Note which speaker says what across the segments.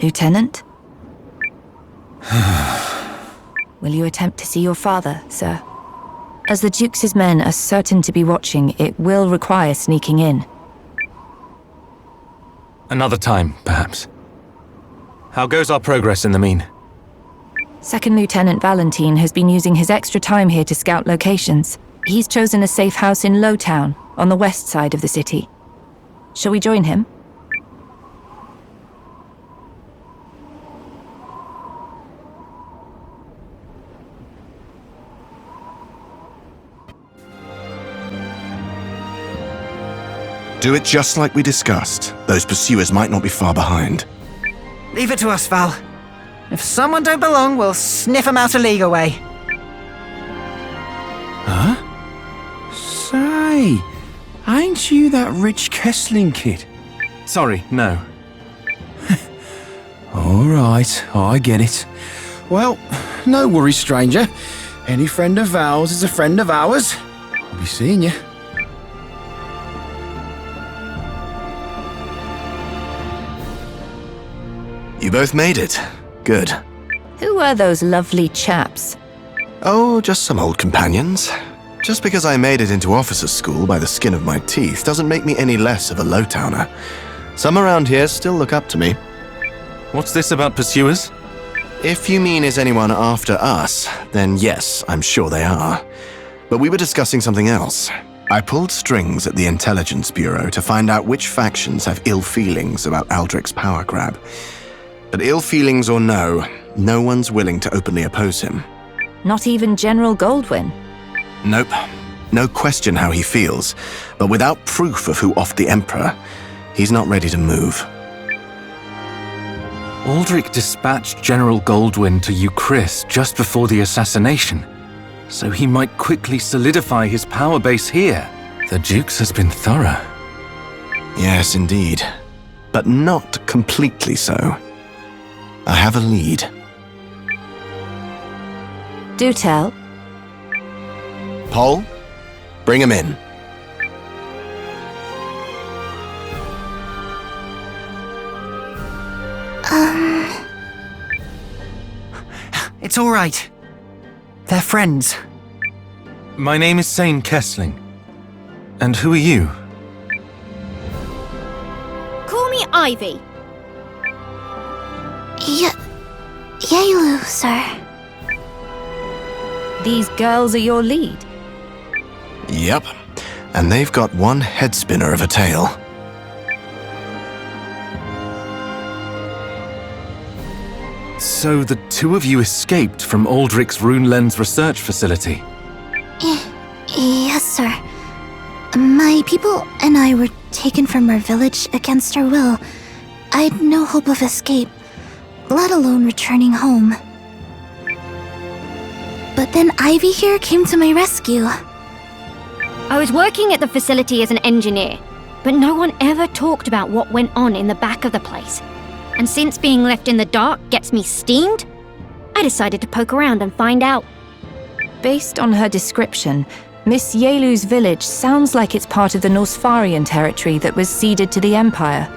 Speaker 1: Lieutenant? Will you attempt to see your father, sir? As the Duke's men are certain to be watching, it will require sneaking in.
Speaker 2: Another time, perhaps. How goes our progress in the mean?
Speaker 1: Second Lieutenant Valentin has been using his extra time here to scout locations. He's chosen a safe house in Lowtown, on the west side of the city. Shall we join him?
Speaker 3: Do it just like we discussed. Those pursuers might not be far behind.
Speaker 4: Leave it to us, Val. If someone don't belong, we'll sniff them out a league away.
Speaker 5: Huh? Say, ain't you that rich Kessling kid?
Speaker 2: Sorry, no.
Speaker 5: All right, I get it. Well, no worries, stranger. Any friend of Val's is a friend of ours. I'll be seeing you.
Speaker 3: You both made it. Good.
Speaker 1: Who were those lovely chaps?
Speaker 3: Oh, just some old companions. Just because I made it into officer's school by the skin of my teeth doesn't make me any less of a Lowtowner. Some around here still look up to me.
Speaker 2: What's this about pursuers?
Speaker 3: If you mean is anyone after us, then yes, I'm sure they are. But we were discussing something else. I pulled strings at the Intelligence Bureau to find out which factions have ill feelings about Aldrich's power grab. But ill feelings or no, no one's willing to openly oppose him.
Speaker 1: Not even General Goldwyn?
Speaker 3: Nope. No question how he feels, but without proof of who offed the Emperor, he's not ready to move.
Speaker 2: Aldrich dispatched General Goldwyn to Euchris just before the assassination, so he might quickly solidify his power base here. The Duke's has been thorough.
Speaker 3: Yes, indeed. But not completely so. I have a lead.
Speaker 1: Do tell.
Speaker 3: Paul, bring him in.
Speaker 4: It's all right. They're friends.
Speaker 2: My name is Seign Kessling. And who are you?
Speaker 6: Call me Ivy.
Speaker 7: Yaelu, sir.
Speaker 1: These girls are your lead?
Speaker 3: Yep. And they've got one head spinner of a tale.
Speaker 2: So the two of you escaped from Aldrich's Rune Lens research facility?
Speaker 7: Yes, sir. My people and I were taken from our village against our will. I'd no hope of escape, let alone returning home. But then Ivy here came to my rescue.
Speaker 6: I was working at the facility as an engineer, but no one ever talked about what went on in the back of the place. And since being left in the dark gets me steamed, I decided to poke around and find out.
Speaker 1: Based on her description, Miss Yaelu's village sounds like it's part of the Norsfarian territory that was ceded to the Empire.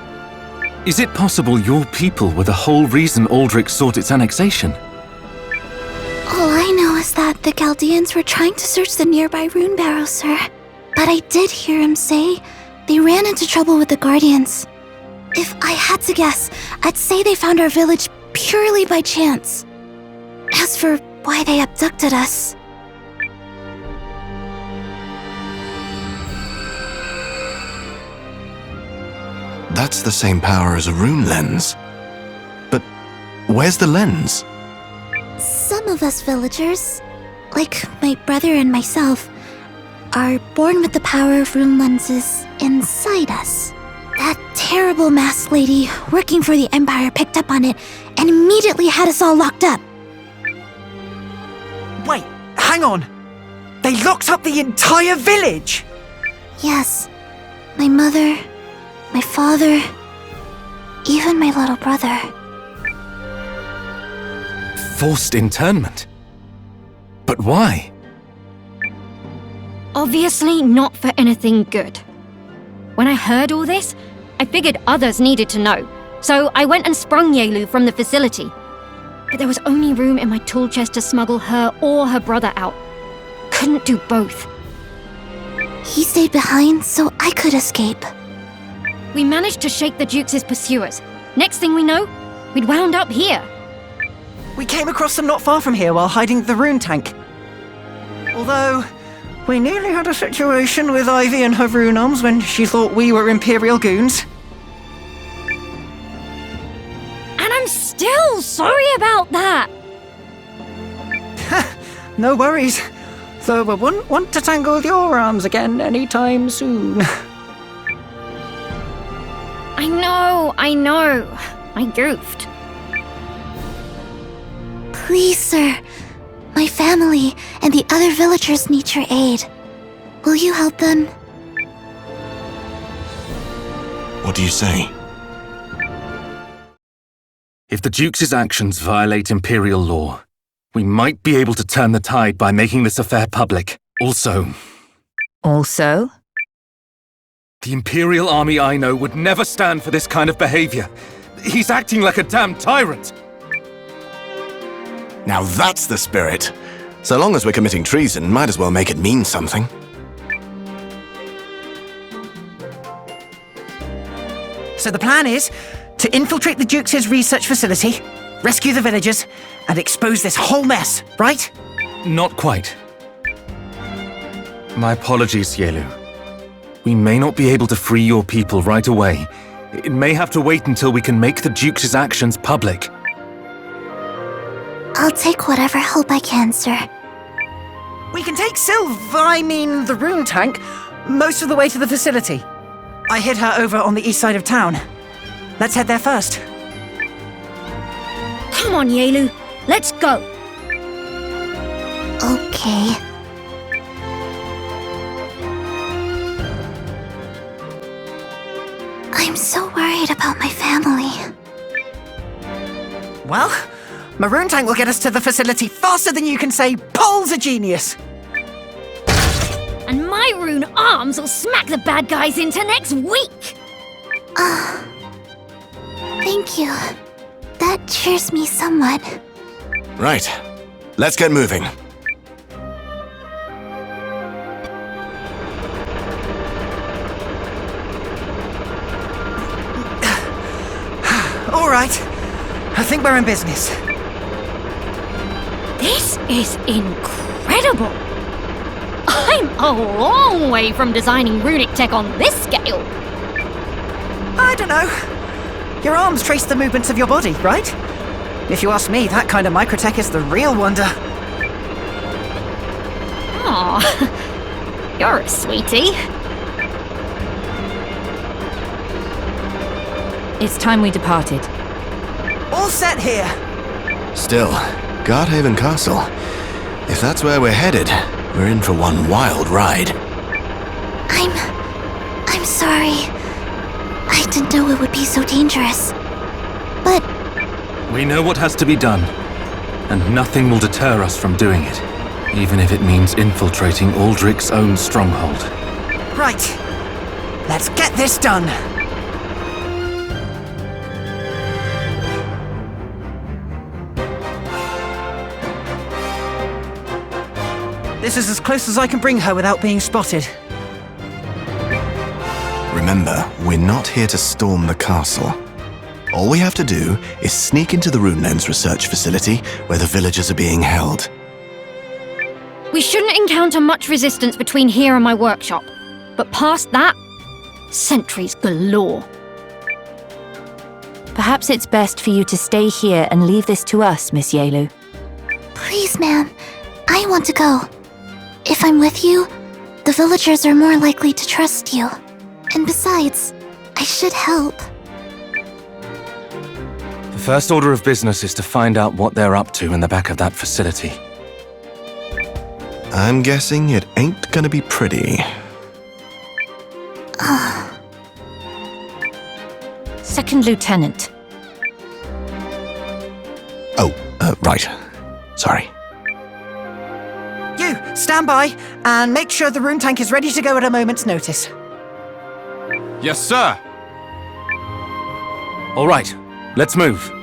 Speaker 2: Is it possible your people were the whole reason Aldrich sought its annexation?
Speaker 7: All I know is that the Chaldeans were trying to search the nearby rune barrow, sir. But I did hear him say they ran into trouble with the Guardians. If I had to guess, I'd say they found our village purely by chance. As for why they abducted us...
Speaker 3: That's the same power as a rune lens. But where's the lens?
Speaker 7: Some of us villagers, like my brother and myself, are born with the power of rune lenses inside us. That terrible masked lady working for the Empire picked up on it and immediately had us all locked up.
Speaker 4: Wait, hang on! They locked up the entire village!
Speaker 7: Yes, my mother, my father, even my little brother.
Speaker 2: Forced internment? But why?
Speaker 6: Obviously not for anything good. When I heard all this, I figured others needed to know, So I went and sprung Yaelu from the facility. But there was only room in my tool chest to smuggle her or her brother out. Couldn't do both.
Speaker 7: He stayed behind so I could escape.
Speaker 6: We managed to shake the Duke's pursuers. Next thing we know, we'd wound up here.
Speaker 4: We came across them not far from here while hiding at the rune tank. Although, we nearly had a situation with Ivy and her rune arms when she thought we were Imperial goons.
Speaker 6: And I'm still sorry about that.
Speaker 4: No worries. Though I wouldn't want to tangle with your arms again anytime soon.
Speaker 6: I know. I goofed.
Speaker 7: Please, sir. My family and the other villagers need your aid. Will you help them?
Speaker 3: What do you say?
Speaker 2: If the Duke's actions violate Imperial law, we might be able to turn the tide by making this affair public. Also, the Imperial army I know would never stand for this kind of behavior. He's acting like a damn tyrant.
Speaker 3: Now that's the spirit. So long as we're committing treason, might as well make it mean something.
Speaker 4: So the plan is to infiltrate the Duke's research facility, rescue the villagers, and expose this whole mess, right?
Speaker 2: Not quite. My apologies, Yaelu. We may not be able to free your people right away. It may have to wait until we can make the Duke's actions public.
Speaker 7: I'll take whatever help I can, sir.
Speaker 4: We can take the rune tank, most of the way to the facility. I hid her over on the east side of town. Let's head there first.
Speaker 6: Come on, Yaelu. Let's go.
Speaker 7: Okay. I'm so worried about my family.
Speaker 4: Well, my rune tank will get us to the facility faster than you can say Paul's a genius.
Speaker 6: And my rune arms will smack the bad guys into next week.
Speaker 7: Thank you. That cheers me somewhat.
Speaker 3: Right. Let's get moving.
Speaker 4: All right. I think we're in business.
Speaker 6: This is incredible. I'm a long way from designing runic tech on this scale.
Speaker 4: I don't know. Your arms trace the movements of your body, right? If you ask me, that kind of microtech is the real wonder.
Speaker 6: Aw, you're a sweetie.
Speaker 1: It's time we departed.
Speaker 4: All set here.
Speaker 3: Still, Guardhaven Castle. If that's where we're headed, we're in for one wild ride.
Speaker 7: I'm sorry. I didn't know it would be so dangerous. But
Speaker 2: We know what has to be done, and nothing will deter us from doing it, even if it means infiltrating Aldrich's own stronghold.
Speaker 4: Right. Let's get this done. This is as close as I can bring her without being spotted.
Speaker 3: Remember, we're not here to storm the castle. All we have to do is sneak into the Rune Lens research facility where the villagers are being held.
Speaker 6: We shouldn't encounter much resistance between here and my workshop. But past that, sentries galore.
Speaker 1: Perhaps it's best for you to stay here and leave this to us, Miss Yaelu.
Speaker 7: please, ma'am, I want to go. If I'm with you, the villagers are more likely to trust you. And besides, I should help.
Speaker 2: The first order of business is to find out what they're up to in the back of that facility.
Speaker 3: I'm guessing it ain't gonna be pretty.
Speaker 1: Second Lieutenant.
Speaker 3: Oh, right. Sorry.
Speaker 4: You, stand by and make sure the rune tank is ready to go at a moment's notice.
Speaker 5: Yes, sir.
Speaker 2: All right, let's move.